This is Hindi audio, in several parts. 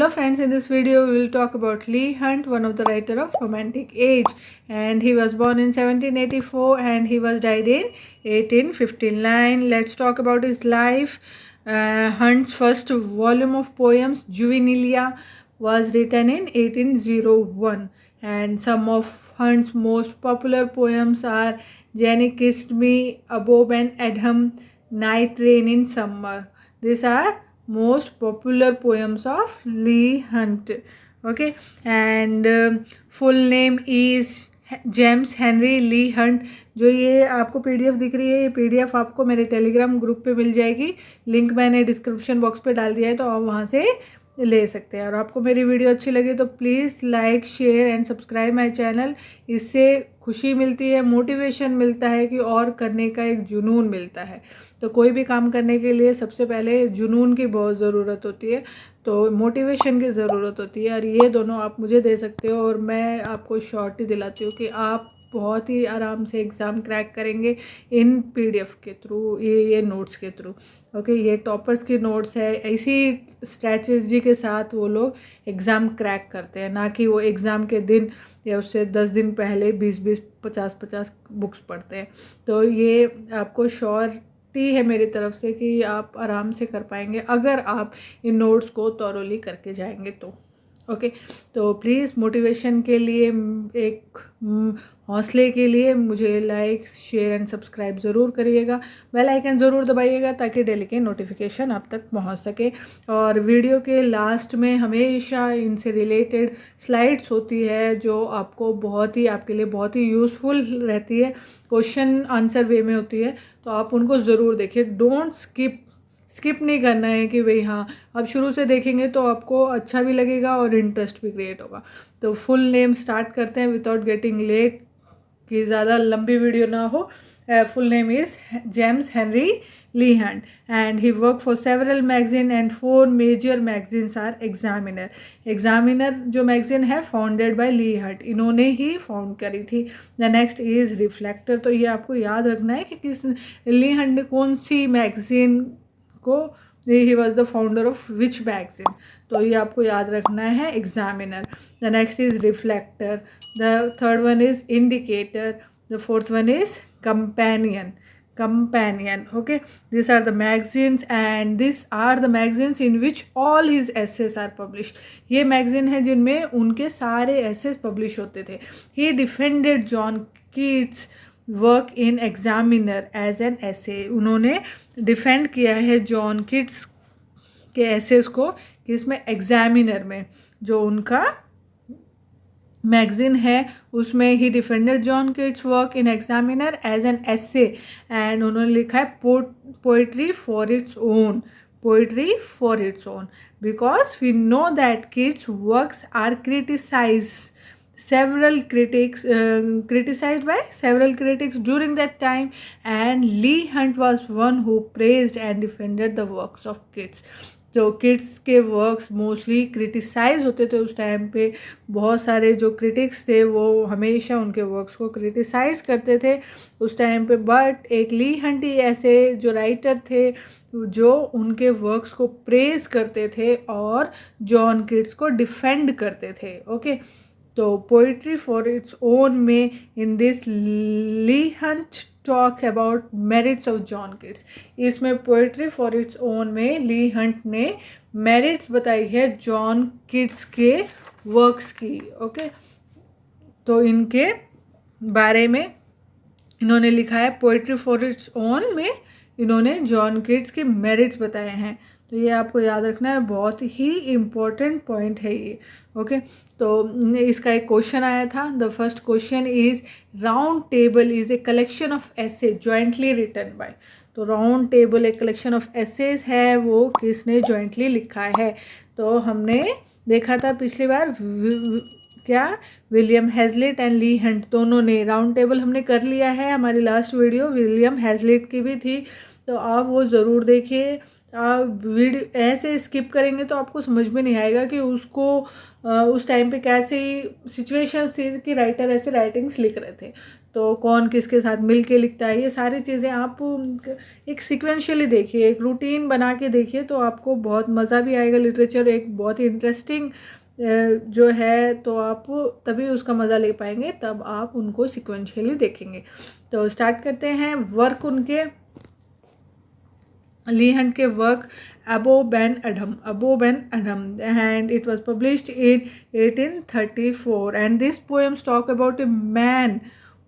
Hello friends, in this video we will talk about Leigh Hunt, one of the writer of Romantic Age, and he was born in 1784 and he was died in 1859. Let's talk about his life. Hunt's first volume of poems, Juvenilia, was written in 1801, and some of Hunt's most popular poems are Jenny Kissed Me, Above and Adam, Night Rain in Summer. These are most popular poems of Leigh Hunt. Okay, and full name is James Henry Leigh Hunt. जो ये आपको पीडीएफ दिख रही है, ये पीडीएफ आपको मेरे टेलीग्राम ग्रुप पे मिल जाएगी। लिंक मैंने डिस्क्रिप्शन बॉक्स पे डाल दिया है, तो आप वहाँ से ले सकते हैं। और आपको मेरी वीडियो अच्छी लगी तो please like, share and subscribe my channel. इससे खुशी मिलती है, मोटिवेशन मिलता है कि और करने का एक जुनून मिलता है। तो कोई भी काम करने के लिए सबसे पहले जुनून की बहुत ज़रूरत होती है, तो मोटिवेशन की ज़रूरत होती है, और ये दोनों आप मुझे दे सकते हो। और मैं आपको श्योरिटी दिलाती हूँ कि आप बहुत ही आराम से एग्ज़ाम क्रैक करेंगे इन पीडीएफ के थ्रू, ये नोट्स के थ्रू। ओके, ये टॉपर्स की नोट्स है। इसी स्ट्रैटेजी के साथ वो लोग एग्ज़ाम क्रैक करते हैं, ना कि वो एग्ज़ाम के दिन या उससे 10 दिन पहले 20-20, 50-50 बुक्स पढ़ते हैं। तो ये आपको श्योरिटी है मेरी तरफ से कि आप आराम से कर पाएंगे अगर आप इन नोट्स को थॉरोली करके जाएंगे तो। ओके, तो प्लीज़ मोटिवेशन के लिए, एक हौसले के लिए मुझे लाइक, शेयर एंड सब्सक्राइब ज़रूर करिएगा। बेल आइकन ज़रूर दबाइएगा ताकि डेली के नोटिफिकेशन आप तक पहुंच सके। और वीडियो के लास्ट में हमेशा इनसे रिलेटेड स्लाइड्स होती है जो आपको बहुत ही, आपके लिए बहुत ही यूज़फुल रहती है। क्वेश्चन आंसर वे में होती है, तो आप उनको ज़रूर देखिए। डोंट स्किप नहीं करना है कि भाई हाँ, अब शुरू से देखेंगे तो आपको अच्छा भी लगेगा और इंटरेस्ट भी क्रिएट होगा। तो फुल नेम स्टार्ट करते हैं विदाउट गेटिंग लेट, कि ज़्यादा लंबी वीडियो ना हो। Full name is James Henry Leigh Hunt and he work for several magazine and 4 major magazines are Examiner. Examiner जो मैगजीन है फाउंडेड बाय ली हंट, इन्होंने ही फाउंड करी थी। The next is Reflector. तो ये आपको याद रखना है कि किस ली हंट ने कौन सी मैगजीन को, he was the founder of which magazine, तो ये आपको याद रखना है, examiner. The next is reflector, the third one is indicator, the fourth one is companion. Okay, these are the magazines and these are the magazines in which all his essays are published. ये मैगजीन है जिनमें उनके सारे essays publish होते थे। He defended John Keats work in Examiner as an essay। उन्होंने डिफेंड किया है जॉन किट्स के एसेस को, किसमें, एग्जामिनर में, जो उनका मैगजीन है उसमें। He defended John Keats work in Examiner as an essay, and उन्होंने लिखा है poetry for its own, poetry for its own, because we know that Keats works are criticized criticized by several critics during that time, and Leigh Hunt was one who praised and defended the works of Keats. जो किड्स के वर्क्स मोस्टली क्रिटिसाइज होते थे उस टाइम पे, बहुत सारे जो क्रिटिक्स थे वो हमेशा उनके वर्क्स को क्रिटिसाइज करते थे उस टाइम पे। बट एक ली हंट ही ऐसे जो राइटर थे जो उनके वर्क्स को प्रेज करते थे और जॉन किट्स को डिफेंड करते थे। ओके, तो पोइट्री फॉर इट्स ओन में in this Leigh Hunt talk about merits of John Keats. इसमें पोइट्री फॉर इट्स ओन में ली हंट ने मेरिट्स बताई है जॉन किट्स के वर्क्स की। ओके, तो इनके बारे में इन्होंने लिखा है, पोइट्री फॉर इट्स ओन में इन्होंने जॉन किट्स के मेरिट्स बताए हैं। तो ये आपको याद रखना है, बहुत ही इम्पोर्टेंट पॉइंट है ये। ओके, तो इसका एक क्वेश्चन आया था। The first question is, round table is a collection of essay jointly written by. तो राउंड टेबल एक कलेक्शन ऑफ एसेज है, वो किसने जॉइंटली लिखा है। तो हमने देखा था पिछली बार, क्या, William Hazlitt and Leigh Hunt दोनों ने। राउंड टेबल हमने कर लिया है, हमारी लास्ट वीडियो विलियम हैजलिट की भी थी, तो आप वो ज़रूर देखिए। आप वीडियो ऐसे स्किप करेंगे तो आपको समझ में नहीं आएगा कि उसको उस टाइम पे कैसे सिचुएशंस थी कि राइटर ऐसे राइटिंग्स लिख रहे थे। तो कौन किसके साथ मिल के लिखता है, ये सारी चीज़ें आप एक सिक्वेंशियली देखिए, एक रूटीन बना के देखिए तो आपको बहुत मज़ा भी आएगा। लिटरेचर एक बहुत ही इंटरेस्टिंग जो है, तो आप तभी उसका मज़ा ले पाएंगे, तब आप उनको सिक्वेंशियली देखेंगे। तो स्टार्ट करते हैं वर्क उनके, ली हंट के work Abou and Adhem, and it was published in 1834, and these poems talk about a man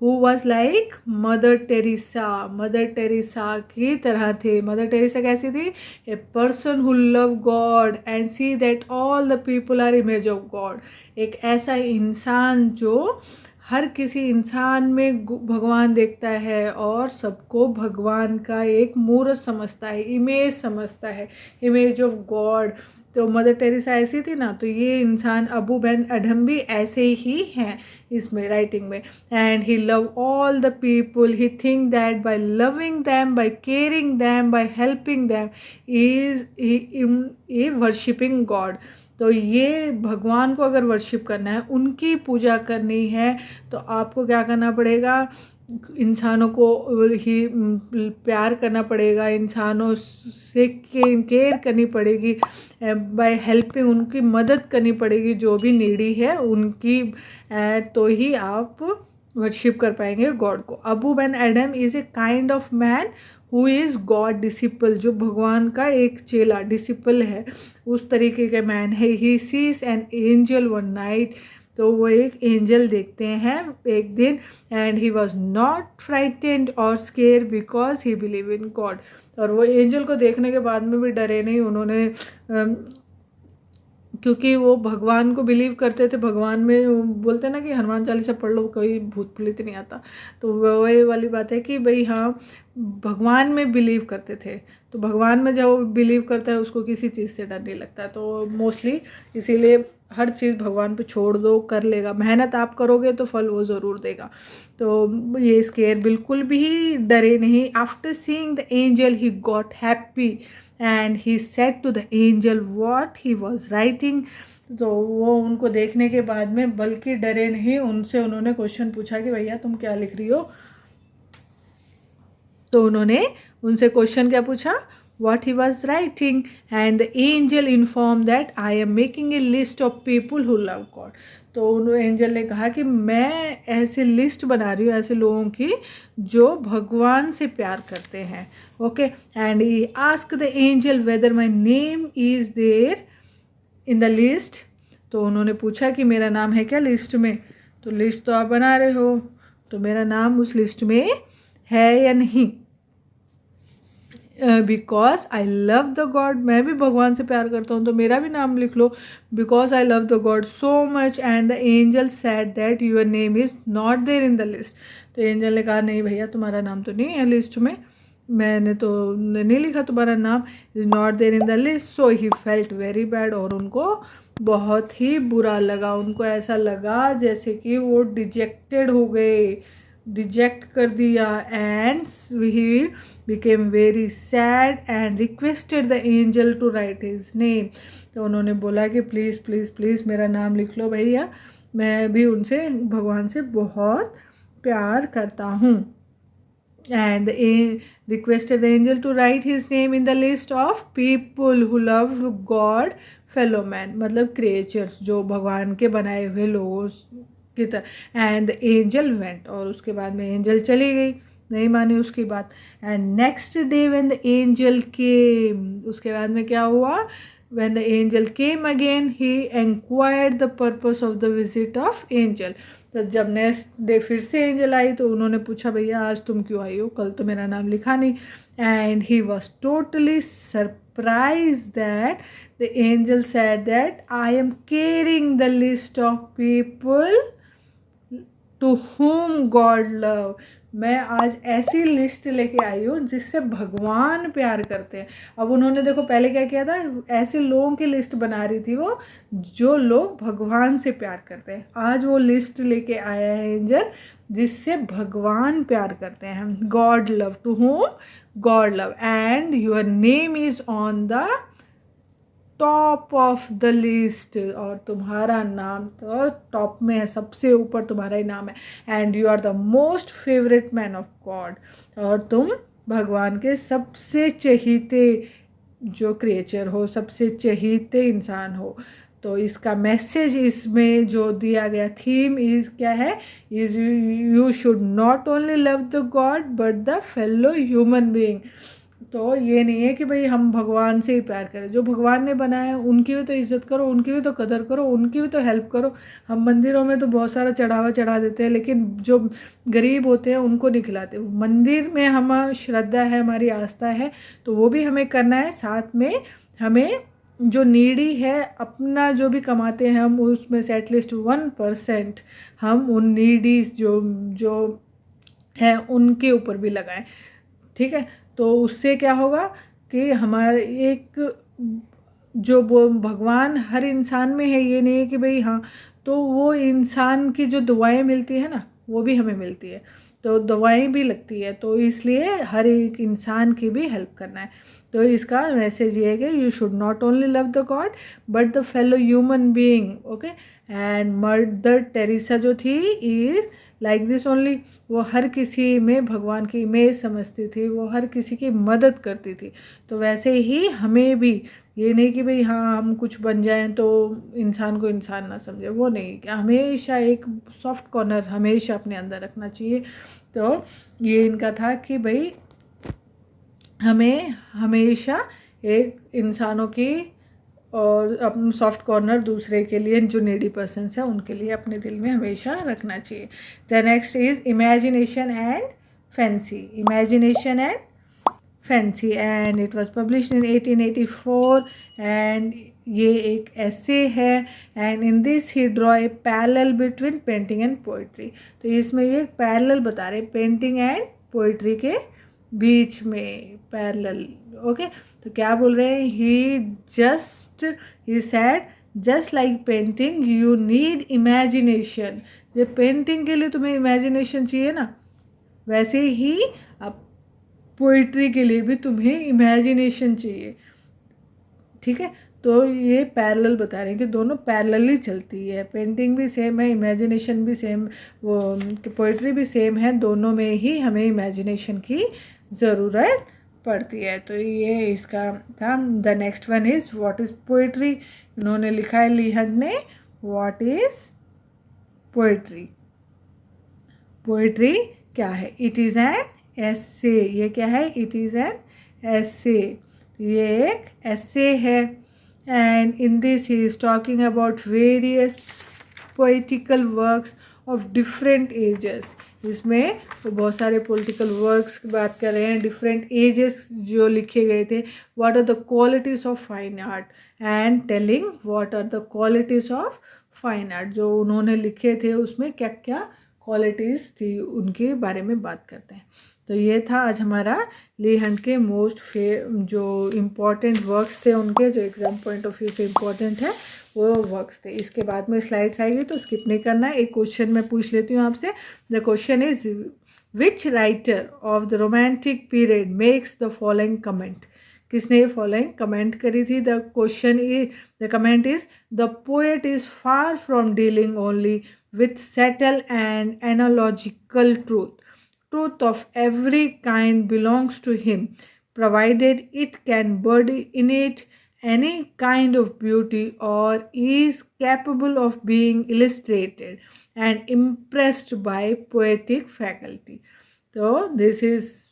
who was like Mother Teresa की तरह थे। मदर टेरेसा कैसी थी? A person who love God and see that all the people are image of God. एक ऐसा इंसान जो हर किसी इंसान में भगवान देखता है और सबको भगवान का एक मूर्त समझता है, इमेज समझता है, इमेज ऑफ गॉड। तो मदर टेरेसा ऐसी थी ना, तो ये इंसान अबू बेन अडहम भी ऐसे ही हैं इसमें राइटिंग में। And he love all the people, he think that by loving them, by caring them, by helping them is he worshipping God. तो ये भगवान को अगर वर्शिप करना है, उनकी पूजा करनी है, तो आपको क्या करना पड़ेगा? इंसानों को ही प्यार करना पड़ेगा, इंसानों से केयर करनी पड़ेगी, बाय हेल्पिंग उनकी मदद करनी पड़ेगी, जो भी नीडी है उनकी, तो ही आप वर्शिप कर पाएंगे गॉड को। Abu Ben Adam is a kind of man who is God disciple, जो भगवान का एक चेला डिसिपल है, उस तरीके के मैन है। He sees an angel one night, तो वो एक एंजल देखते हैं एक दिन। And he was not frightened और scare because he believe in God, और वो एंजल को देखने के बाद में भी डरे नहीं उन्होंने, क्योंकि वो भगवान को बिलीव करते थे। भगवान में बोलते ना कि हनुमान चालीसा पढ़ लो कोई भूत प्रेत नहीं आता, तो वही वाली बात है कि भाई हाँ, भगवान में बिलीव करते थे। तो भगवान में जो बिलीव करता है उसको किसी चीज़ से डर नहीं लगता। तो मोस्टली इसीलिए हर चीज़ भगवान पे छोड़ दो, कर लेगा। मेहनत आप करोगे तो फल वो ज़रूर देगा। तो ये स्केयर बिल्कुल भी डरे नहीं। After seeing the angel he got happy and he said to the angel what he was writing. तो वो उनको देखने के बाद में बल्कि डरे नहीं, उनसे उन्होंने क्वेश्चन पूछा कि भैया तुम क्या लिख रही हो। तो उन्होंने उनसे क्वेश्चन क्या पूछा? what he was writing, and the angel informed that I am making a list of people who love God. तो उन एंजल ने कहा कि मैं ऐसे लिस्ट बना रही हूँ ऐसे लोगों की जो भगवान से प्यार करते हैं। Okay, and he ask the angel whether my name is there in the list. तो उन्होंने पूछा कि मेरा नाम है क्या लिस्ट में? तो लिस्ट तो आप बना रहे हो, तो मेरा नाम उस लिस्ट में है या नहीं? Because I love the God, मैं भी भगवान से प्यार करता हूँ तो मेरा भी नाम लिख लो। Because I love the God so much. And the angel said that your name is not there in the list. तो एंजल ने कहा नहीं भैया तुम्हारा नाम तो नहीं है लिस्ट में, मैंने तो नहीं लिखा तुम्हारा नाम, is not there in the list. So he felt very bad, और उनको बहुत ही बुरा लगा। उनको ऐसा लगा जैसे कि वो डिजेक्टेड हो गए, रिजेक्ट कर दिया। And he became very sad and requested the angel to write his name. तो उन्होंने बोला कि प्लीज़ प्लीज़ प्लीज़ मेरा नाम लिख लो भैया, मैं भी उनसे भगवान से बहुत प्यार करता हूँ। And requested the angel to write his name in the list of people who love God fellow man, मतलब क्रिएचर्स, जो भगवान के बनाए हुए लोगों की तरह। एंड द एंजल वेंट, और उसके बाद में एंजल चली गई, नहीं मानी उसकी बात। And next day when the angel came, उसके बाद में क्या हुआ? When the angel came again he inquired the purpose of the visit of angel. तो जब नेक्स्ट डे फिर से एंजल आई तो उन्होंने पूछा भैया आज तुम क्यों आई हो, कल तो मेरा नाम लिखा नहीं। And he was totally surprise that the angel said that I am carrying the list of people to whom God love. मैं आज ऐसी लिस्ट लेके आई हूँ जिससे भगवान प्यार करते हैं। अब उन्होंने देखो पहले क्या किया था, ऐसे लोगों की लिस्ट बना रही थी वो जो लोग भगवान से प्यार करते हैं। आज वो लिस्ट लेके आया है एंजल जिससे भगवान प्यार करते हैं। God love, to whom God love, and your name is on the top of the list, और तुम्हारा नाम तो टॉप में है, सबसे ऊपर तुम्हारा ही नाम है। And you are the most favourite man of God, और तुम भगवान के सबसे चहीते जो क्रिएचर हो, सबसे चहीते इंसान हो। तो इसका मैसेज इसमें जो दिया गया थीम इज क्या है, is you should not only love the God but the fellow human being. तो ये नहीं है कि भाई हम भगवान से ही प्यार करें, जो भगवान ने बनाया है उनकी भी तो इज्जत करो, उनकी भी तो कदर करो, उनकी भी तो हेल्प करो। हम मंदिरों में तो बहुत सारा चढ़ावा चढ़ा देते हैं, लेकिन जो गरीब होते हैं उनको नहीं खिलाते। मंदिर में हम श्रद्धा है, हमारी आस्था है, तो वो भी हमें करना है। साथ में हमें जो नीडी है, अपना जो भी कमाते हैं हम उसमें से एटलीस्ट 1% हम उन नीडीज जो जो है उनके ऊपर भी लगाएं, ठीक है। तो उससे क्या होगा कि हमारे एक जो वो भगवान हर इंसान में है, ये नहीं है कि भाई हाँ, तो वो इंसान की जो दुआएं मिलती है ना वो भी हमें मिलती है, तो दवाएं भी लगती है, तो इसलिए हर एक इंसान की भी हेल्प करना है। तो इसका मैसेज ये है कि you should not only love the God but the fellow human being, okay. And mother Teresa जो थी इज लाइक दिस ओनली, वो हर किसी में भगवान की इमेज समझती थी, वो हर किसी की मदद करती थी। तो वैसे ही हमें भी ये नहीं कि भाई हाँ हम कुछ बन जाएं तो इंसान को इंसान ना समझे, वो नहीं, हमेशा एक सॉफ्ट कॉर्नर हमेशा अपने अंदर रखना चाहिए। तो ये इनका था कि भाई हमें हमेशा एक इंसानों की और अपना सॉफ्ट कॉर्नर दूसरे के लिए, जो नीडी पर्सन्स है उनके लिए अपने दिल में हमेशा रखना चाहिए। The next is imagination and fancy, imagination and fancy, and it was published in 1884 and ये एक ऐसे है। And in this he draw a parallel between painting and poetry. तो इसमें ये एक पैरेलल बता रहे पेंटिंग एंड पोइट्री के बीच में, पैरेलल, ओके। तो क्या बोल रहे हैं, he said just like painting you need imagination. जब पेंटिंग के लिए तुम्हें इमेजिनेशन चाहिए ना, वैसे ही अब पोइट्री के लिए भी तुम्हें इमेजिनेशन चाहिए, ठीक है। तो ये पैरेलल बता रहे हैं कि दोनों पैरेलल ही चलती है, पेंटिंग भी सेम है, इमेजिनेशन भी सेम, वो पोइट्री भी सेम है, दोनों में ही हमें इमेजिनेशन की ज़रूरत पड़ती है। तो ये इसका था। The next one is what is poetry. इन्होंने लिखा है ली हंट ने, व्हाट इज़ पोइट्री। पोइट्री क्या है, इट इज़ एन एसे। ये क्या है, इट इज़ एन एसे, ये एक एसे है। And in this he is talking about various poetical works of different ages. इसमें तो बहुत सारे पॉलिटिकल वर्क्स की बात कर रहे हैं, डिफरेंट एजेस जो लिखे गए थे। What are the qualities of fine art and telling what are the qualities of fine art, जो उन्होंने लिखे थे उसमें क्या क्या क्वालिटीज़ थी उनके बारे में बात करते हैं। तो ये था आज हमारा ली हंट के जो इम्पॉर्टेंट वर्क्स थे उनके, जो एग्ज़ाम पॉइंट ऑफ व्यू से इम्पॉर्टेंट है वो वर्क्स थे। इसके बाद में स्लाइड्स आएगी तो स्किप नहीं करना है। एक क्वेश्चन मैं पूछ लेती हूँ आपसे। The question is which writer of the romantic period makes the following comment. किसने ये फॉलोइंग कमेंट करी थी? The comment is the poet is far from dealing only with subtle and analogical truth. Truth of every kind belongs to him, provided it can embody in it any kind of beauty or is capable of being illustrated and impressed by poetic faculty. So this is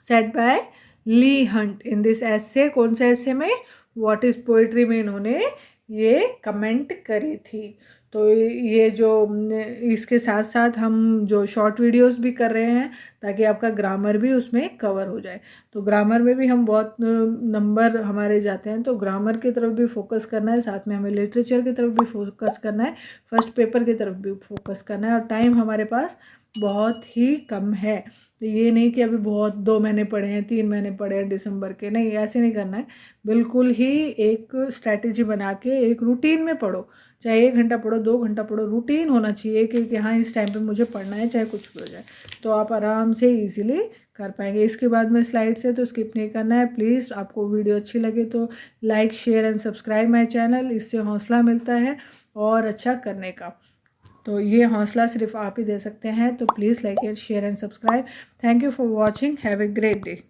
said by Leigh Hunt in this essay. कौन से essay में? What is poetry में इन्होंने ये कमेंट करी थी। तो ये जो इसके साथ साथ हम जो शॉर्ट वीडियोस भी कर रहे हैं ताकि आपका ग्रामर भी उसमें कवर हो जाए। तो ग्रामर में भी हम बहुत नंबर हमारे जाते हैं, तो ग्रामर की तरफ भी फोकस करना है, साथ में हमें लिटरेचर की तरफ भी फोकस करना है, फर्स्ट पेपर की तरफ भी फोकस करना है। और टाइम हमारे पास बहुत ही कम है, तो ये नहीं कि अभी बहुत 2 महीने पढ़े हैं, 3 महीने पढ़े हैं दिसंबर के, नहीं, ऐसे नहीं करना है। बिल्कुल ही एक स्ट्रैटेजी बना के एक रूटीन में पढ़ो, चाहे 1 घंटा पढ़ो, 2 घंटा पढ़ो, रूटीन होना चाहिए कि हाँ इस टाइम पे मुझे पढ़ना है, चाहे कुछ भी हो जाए, तो आप आराम से ईजिली कर पाएंगे। इसके बाद में स्लाइड्स है तो स्किप नहीं करना है। प्लीज़ आपको वीडियो अच्छी लगे तो like, share and subscribe my channel, इससे हौसला मिलता है और अच्छा करने का। तो ये हौसला सिर्फ आप ही दे सकते हैं, तो please like and share and subscribe. Thank you for watching, have a great day.